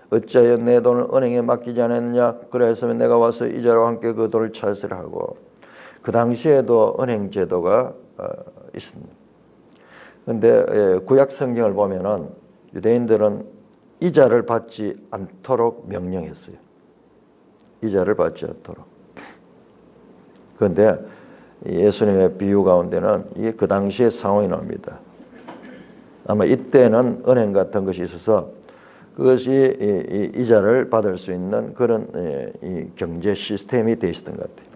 어찌하여 내 돈을 은행에 맡기지 않았느냐? 그래서 내가 와서 이자와 함께 그 돈을 차지하라 하고. 그 당시에도 은행 제도가 있습니다. 그런데 구약 성경을 보면은 유대인들은 이자를 받지 않도록 명령했어요. 이자를 받지 않도록. 그런데 예수님의 비유 가운데는 이게 그 당시의 상황이 나옵니다. 아마 이때는 은행 같은 것이 있어서 그것이 이자를 받을 수 있는 그런 이 경제 시스템이 되어 있었던 것 같아요.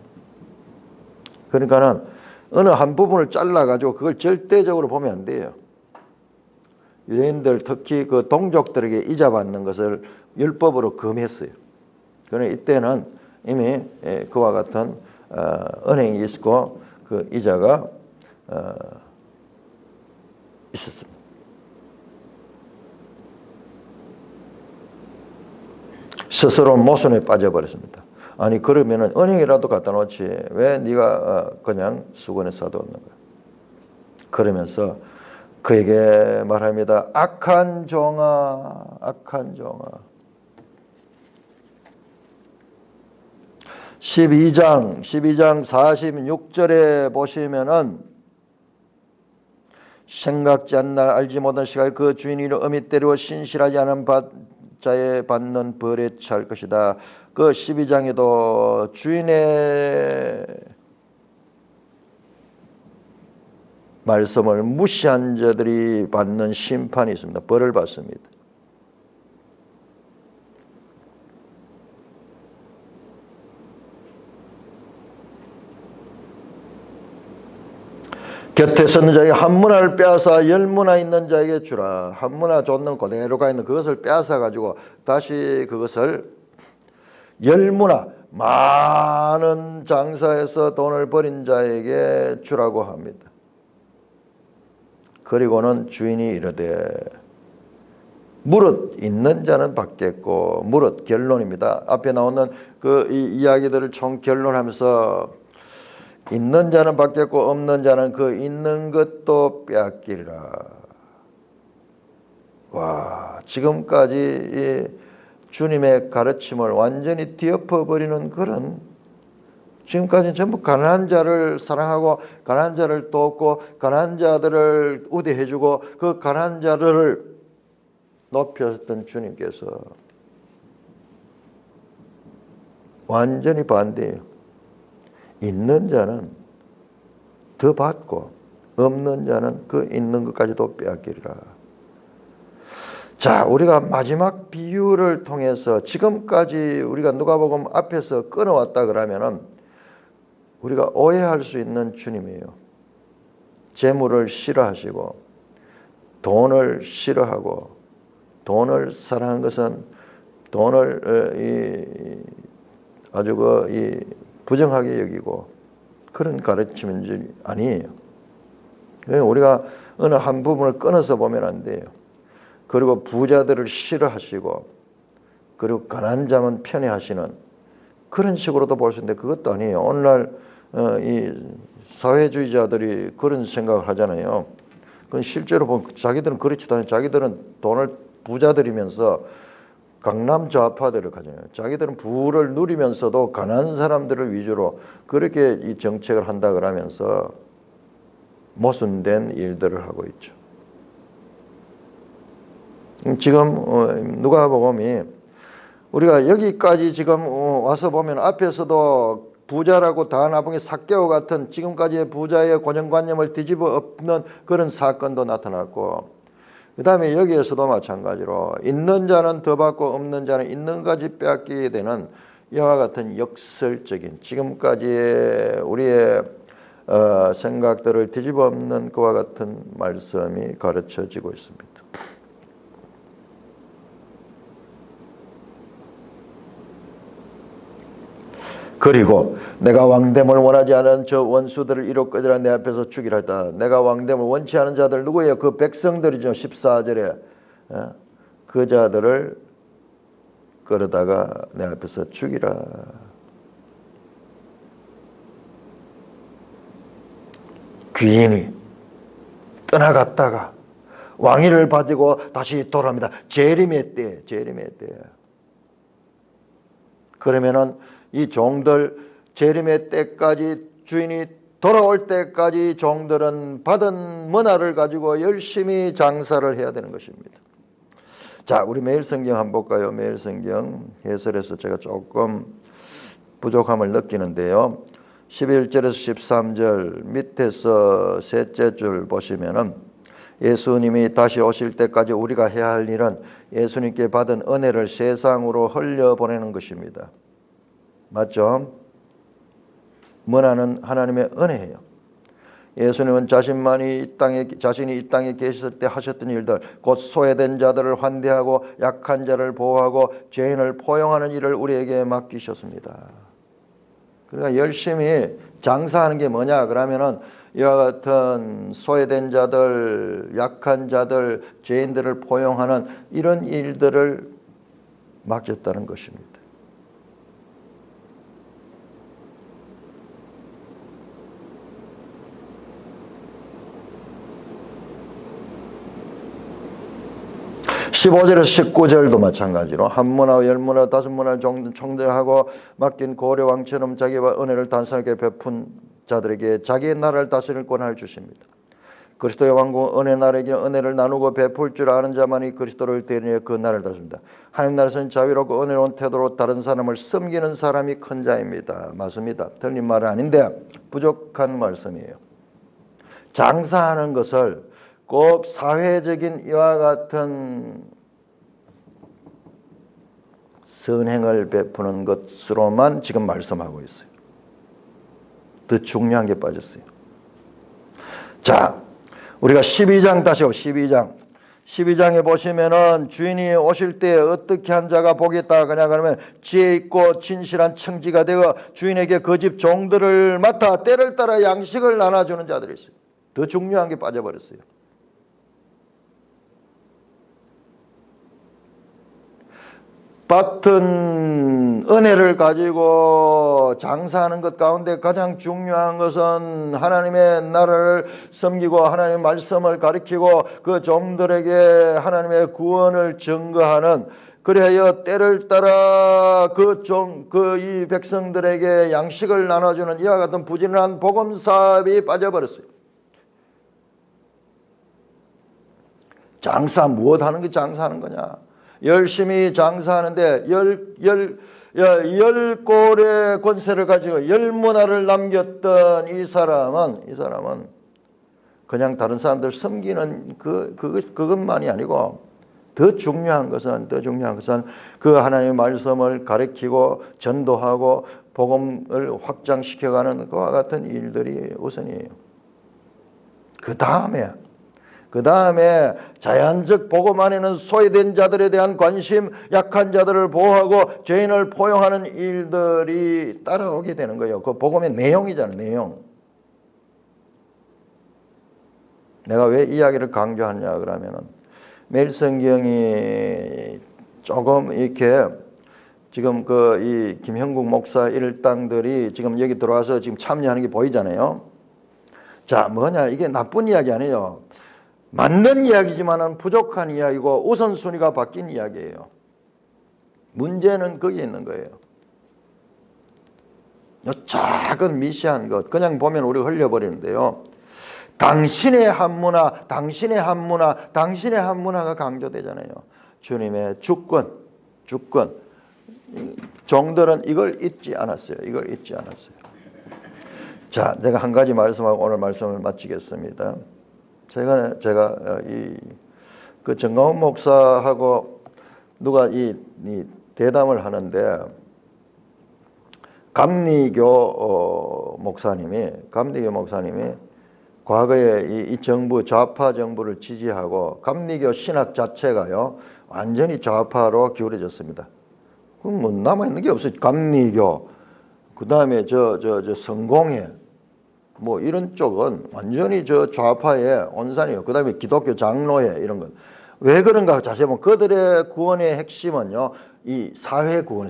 그러니까는 어느 한 부분을 잘라가지고 그걸 절대적으로 보면 안 돼요. 유대인들 특히 그 동족들에게 이자 받는 것을 율법으로 금했어요. 그러나 이때는 이미 그와 같은 은행이 있고 그 이자가 있었습니다. 스스로 모순에 빠져버렸습니다. 아니 그러면은 은행이라도 갖다 놓지 왜 네가 그냥 수건에 싸두었는가? 그러면서 그에게 말합니다. 악한 종아, 악한 종아. 12장 46절에 보시면은 생각지 않는 날 알지 못한 시각에 그 주인이 이를 엄히 때리고 신실하지 않은 자에 받는 벌에 처할 것이다. 그 12장에도 주인의 말씀을 무시한 자들이 받는 심판이 있습니다. 벌을 받습니다. 곁에 서는 자에게 한 문화를 빼앗아 열 문화 있는 자에게 주라. 한 문화 줬는 그대로 가 있는 그것을 빼앗아 가지고 다시 그것을 열 문화 많은 장사에서 돈을 벌인 자에게 주라고 합니다. 그리고는 주인이 이르되 무릇 있는 자는 받겠고, 무릇 결론입니다. 앞에 나오는 그 이야기들을 총 결론하면서 있는 자는 받겠고 없는 자는 그 있는 것도 빼앗기리라. 와, 지금까지 주님의 가르침을 완전히 뒤엎어버리는 그런, 지금까지는 전부 가난한 자를 사랑하고 가난한 자를 돕고 가난한 자들을 우대해주고 그 가난한 자들을 높였던 주님께서 완전히 반대예요. 있는 자는 더 받고 없는 자는 그 있는 것까지도 빼앗기리라. 자, 우리가 마지막 비유를 통해서 지금까지 우리가 누가복음 앞에서 끊어왔다 그러면은 우리가 오해할 수 있는 주님이에요. 재물을 싫어하시고 돈을 싫어하고 돈을 사랑하는 것은 돈을 아주 부정하게 여기고 그런 가르침인지 아니에요. 우리가 어느 한 부분을 끊어서 보면 안 돼요. 그리고 부자들을 싫어하시고 그리고 가난한 자만 편애하시는 그런 식으로도 볼 수 있는데 그것도 아니에요. 오늘날 이 사회주의자들이 그런 생각을 하잖아요. 그건 실제로 보면 자기들은 그렇지도 않아요. 자기들은 돈을 부자들이면서 강남 좌파들을 가져요. 자기들은 부를 누리면서도 가난한 사람들을 위주로 그렇게 이 정책을 한다 그러면서 모순된 일들을 하고 있죠. 지금 누가복음이 우리가 여기까지 지금 와서 보면 앞에서도 부자라고 다 나쁜 삭개오 같은 지금까지의 부자의 고정관념을 뒤집어 엎는 그런 사건도 나타났고, 그 다음에 여기에서도 마찬가지로 있는 자는 더 받고 없는 자는 있는 것까지 빼앗기게 되는 이와 같은 역설적인 지금까지의 우리의 생각들을 뒤집어 엎는 그와 같은 말씀이 가르쳐지고 있습니다. 그리고 내가 왕됨을 원하지 않은 저 원수들을 이로 끌어라 내 앞에서 죽이라 했다. 내가 왕됨을 원치 않은 자들 누구예요? 그 백성들이죠. 14절에 그 자들을 끌어다가 내 앞에서 죽이라. 귀인이 떠나갔다가 왕위를 받고 다시 돌아옵니다. 재림의 때. 그러면은 이 종들 재림의 때까지 주인이 돌아올 때까지 종들은 받은 문화를 가지고 열심히 장사를 해야 되는 것입니다. 자, 우리 매일 성경 한번 볼까요? 매일 성경 해설에서 제가 조금 부족함을 느끼는데요. 11절에서 13절 밑에서 셋째 줄 보시면은 예수님이 다시 오실 때까지 우리가 해야 할 일은 예수님께 받은 은혜를 세상으로 흘려보내는 것입니다. 맞죠? 문화는 하나님의 은혜예요. 예수님은 자신이 이 땅에 계셨을 때 하셨던 일들, 곧 소외된 자들을 환대하고 약한 자를 보호하고 죄인을 포용하는 일을 우리에게 맡기셨습니다. 그러니까 열심히 장사하는 게 뭐냐 그러면은 이와 같은 소외된 자들, 약한 자들, 죄인들을 포용하는 이런 일들을 맡겼다는 것입니다. 15절에서 19절도 마찬가지로 한 문화, 열 문화, 다섯 문화를 총대하고 맡긴 고려 왕처럼 자기와 은혜를 단순하게 베푼 자들에게 자기의 나라를 다스릴 권한을 주십니다. 그리스도의 왕국 은혜 나라에게 은혜를 나누고 베풀 줄 아는 자만이 그리스도를 대리해 그 나라를 다스립니다. 하나님 나라에서는 자유롭고 은혜로운 태도로 다른 사람을 섬기는 사람이 큰 자입니다. 맞습니다. 틀린 말은 아닌데 부족한 말씀이에요. 장사하는 것을 꼭 사회적인 이와 같은 선행을 베푸는 것으로만 지금 말씀하고 있어요. 더 중요한 게 빠졌어요. 자, 우리가 12장 다시 12장에 보시면은 주인이 오실 때 어떻게 한 자가 복이 있다 그러면 지혜 있고 진실한 청지가 되어 주인에게 그 집 종들을 맡아 때를 따라 양식을 나눠주는 자들이 있어요. 더 중요한 게 빠져버렸어요. 받은 은혜를 가지고 장사하는 것 가운데 가장 중요한 것은 하나님의 나라를 섬기고 하나님의 말씀을 가리키고 그 종들에게 하나님의 구원을 증거하는, 그리하여 때를 따라 이 백성들에게 양식을 나눠주는 이와 같은 부지런한 복음 사업이 빠져버렸어요. 장사 무엇 하는 게 장사하는 거냐? 열심히 장사하는데 열 골의 권세를 가지고 열 문화를 남겼던 이 사람은 그냥 다른 사람들 섬기는 그것만이 아니고 더 중요한 것은 그 하나님의 말씀을 가르치고 전도하고 복음을 확장시켜가는 그와 같은 일들이 우선이에요. 그 다음에 자연적 복음 안에는 소외된 자들에 대한 관심, 약한 자들을 보호하고 죄인을 포용하는 일들이 따라오게 되는 거예요. 그 복음의 내용이잖아요. 내용. 내가 왜 이야기를 강조하느냐 그러면은 매일 성경이 조금 이렇게 지금 이 김형국 목사 일당들이 지금 여기 들어와서 지금 참여하는 게 보이잖아요. 자, 뭐냐, 이게 나쁜 이야기 아니에요. 맞는 이야기지만은 부족한 이야기고 우선순위가 바뀐 이야기예요. 문제는 거기에 있는 거예요. 요 작은 미시한 것 그냥 보면 우리가 흘려버리는데요. 당신의 한 문화, 당신의 한 문화, 당신의 한 문화가 강조되잖아요. 주님의 주권. 종들은 이걸 잊지 않았어요. 이걸 잊지 않았어요. 자, 제가 한 가지 말씀하고 오늘 말씀을 마치겠습니다. 제가 그 정가훈 목사하고 누가 이 대담을 하는데 감리교 목사님이 과거에 이 정부 좌파 정부를 지지하고 감리교 신학 자체가요 완전히 좌파로 기울어졌습니다. 그럼 뭐 남아 있는 게 없어요. 감리교, 그 다음에 저 성공회, 뭐 이런 쪽은 완전히 저 좌파의 온산이에요. 그 다음에 기독교 장로회 이런 것. 왜 그런가 자세히 보면 그들의 구원의 핵심은요 이 사회 구원.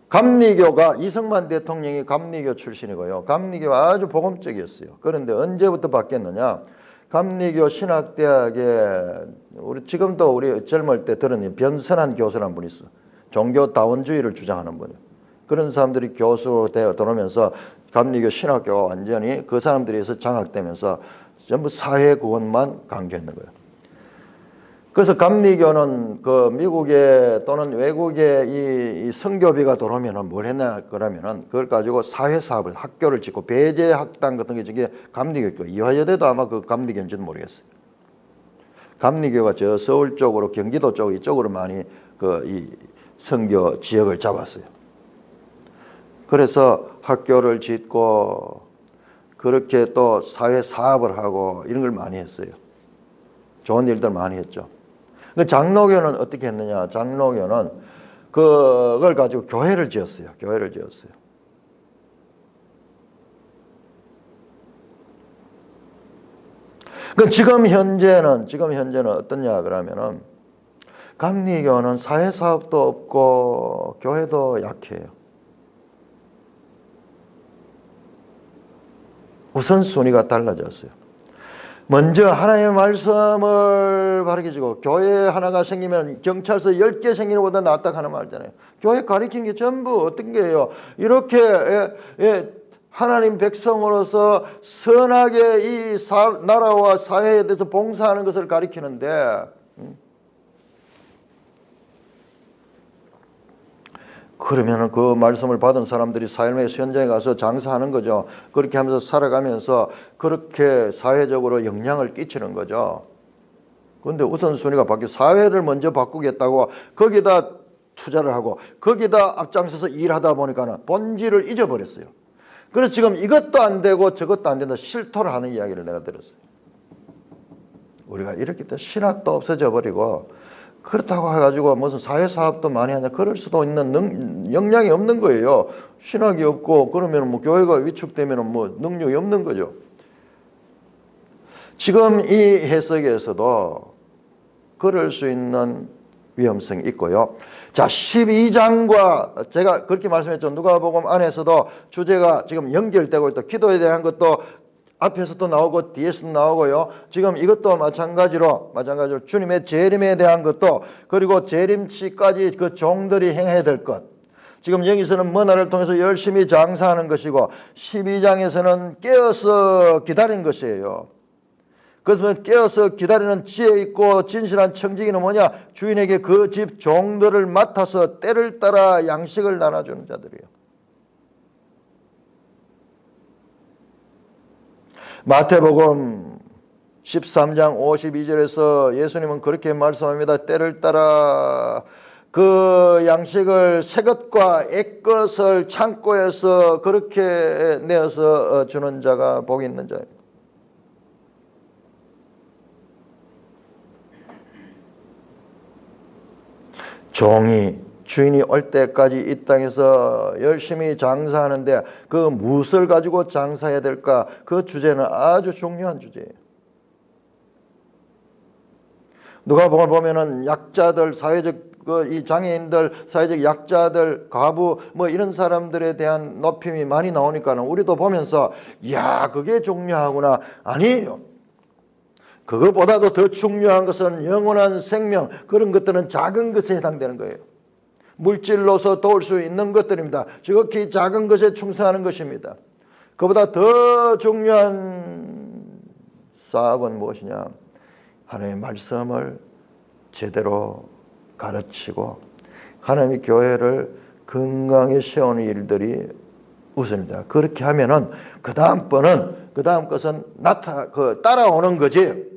감리교가 이승만 대통령이 감리교 출신이고요. 감리교가 아주 복음적이었어요. 그런데 언제부터 바뀌었느냐? 감리교 신학대학에 우리 지금도 우리 젊을 때 들은 변선한 교수라는 분이 있어. 종교다원주의를 주장하는 분이에요. 그런 사람들이 교수로 들어오면서 감리교 신학교가 완전히 그 사람들에서 장악되면서 전부 사회 구원만 강조했는 거예요. 그래서 감리교는 그 미국에 또는 외국에 이 선교비가 들어오면은 뭘 했나 그러면은 그걸 가지고 사회사업을 학교를 짓고 배제학당 같은 게 저게 감리교고 이화여대도 아마 그 감리교인지는 모르겠어요. 감리교가 저 서울 쪽으로 경기도 쪽 이쪽으로 많이 그 이 선교 지역을 잡았어요. 그래서 학교를 짓고 그렇게 또 사회사업을 하고 이런 걸 많이 했어요. 좋은 일들 많이 했죠. 그 장로교는 어떻게 했느냐? 장로교는 그걸 가지고 교회를 지었어요. 그 지금 현재는 어떠냐 그러면은 감리교는 사회사업도 없고 교회도 약해요. 우선순위가 달라졌어요. 먼저 하나님의 말씀을 가르쳐주고 교회 하나가 생기면 경찰서 10개 생기는 것보다 낫다 하는 말이잖아요. 교회 가르치는 게 전부 어떤 게예요? 이렇게 하나님 백성으로서 선하게 이 나라와 사회에 대해서 봉사하는 것을 가르치는데 그러면 그 말씀을 받은 사람들이 삶의 현장에 가서 장사하는 거죠. 그렇게 하면서 살아가면서 그렇게 사회적으로 영향을 끼치는 거죠. 그런데 우선순위가 바뀌어 사회를 먼저 바꾸겠다고 거기다 투자를 하고 거기다 앞장서서 일하다 보니까 본질을 잊어버렸어요. 그래서 지금 이것도 안 되고 저것도 안 된다 실토를 하는 이야기를 내가 들었어요. 우리가 이렇게 또 신학도 없어져 버리고 그렇다고 해가지고 무슨 사회사업도 많이 하냐 그럴 수도 있는 역량이 없는 거예요. 신학이 없고 그러면 뭐 교회가 위축되면 뭐 능력이 없는 거죠. 지금 이 해석에서도 그럴 수 있는 위험성이 있고요. 자, 12장과 제가 그렇게 말씀했죠. 누가복음 안에서도 주제가 지금 연결되고 있다. 기도에 대한 것도 앞에서도 나오고 뒤에서도 나오고요. 지금 이것도 마찬가지로 주님의 재림에 대한 것도 그리고 재림치까지 그 종들이 행해야 될 것. 지금 여기서는 문화를 통해서 열심히 장사하는 것이고 12장에서는 깨어서 기다린 것이에요. 그래서 깨어서 기다리는 지혜 있고 진실한 청지기는 뭐냐? 주인에게 그 집 종들을 맡아서 때를 따라 양식을 나눠주는 자들이에요. 마태복음 13장 52절에서 예수님은 그렇게 말씀합니다. 때를 따라 그 양식을 새것과 애것을 창고에서 그렇게 내어서 주는 자가 복이 있는 자입니다. 종이 주인이 올 때까지 이 땅에서 열심히 장사하는데 그 무엇을 가지고 장사해야 될까? 그 주제는 아주 중요한 주제예요. 누가복음을 보면은 약자들, 사회적 이 장애인들, 사회적 약자들, 과부 뭐 이런 사람들에 대한 높임이 많이 나오니까는 우리도 보면서 야 그게 중요하구나. 아니에요. 그것보다도 더 중요한 것은 영원한 생명, 그런 것들은 작은 것에 해당되는 거예요. 물질로서 도울 수 있는 것들입니다. 지극히 작은 것에 충성하는 것입니다. 그보다 더 중요한 사업은 무엇이냐? 하나님의 말씀을 제대로 가르치고 하나님의 교회를 건강히 세우는 일들이 우선입니다. 그렇게 하면은 그 다음 것은 따라오는 거지.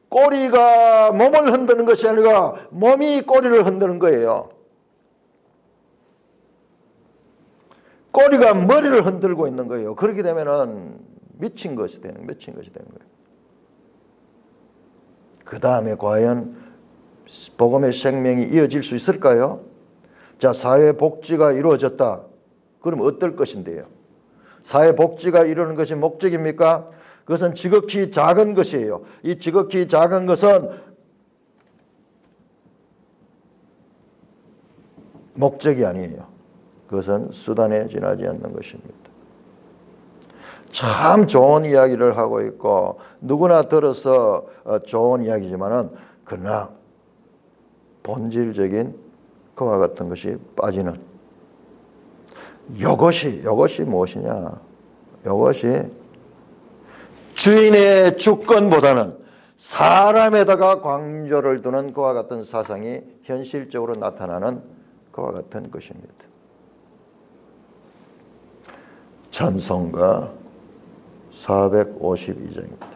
꼬리가 몸을 흔드는 것이 아니라 몸이 꼬리를 흔드는 거예요. 꼬리가 머리를 흔들고 있는 거예요. 그렇게 되면은 미친 것이 되는 거예요. 그 다음에 과연 복음의 생명이 이어질 수 있을까요? 자, 사회복지가 이루어졌다. 그럼 어떨 것인데요? 사회복지가 이루는 것이 목적입니까? 그것은 지극히 작은 것이에요. 이 지극히 작은 것은 목적이 아니에요. 그것은 수단에 지나지 않는 것입니다. 참 좋은 이야기를 하고 있고 누구나 들어서 좋은 이야기지만은 그러나 본질적인 그와 같은 것이 빠지는 이것이 무엇이냐? 이것이 주인의 주권보다는 사람에다가 강조를 두는 그와 같은 사상이 현실적으로 나타나는 그와 같은 것입니다. 찬송가 452장입니다.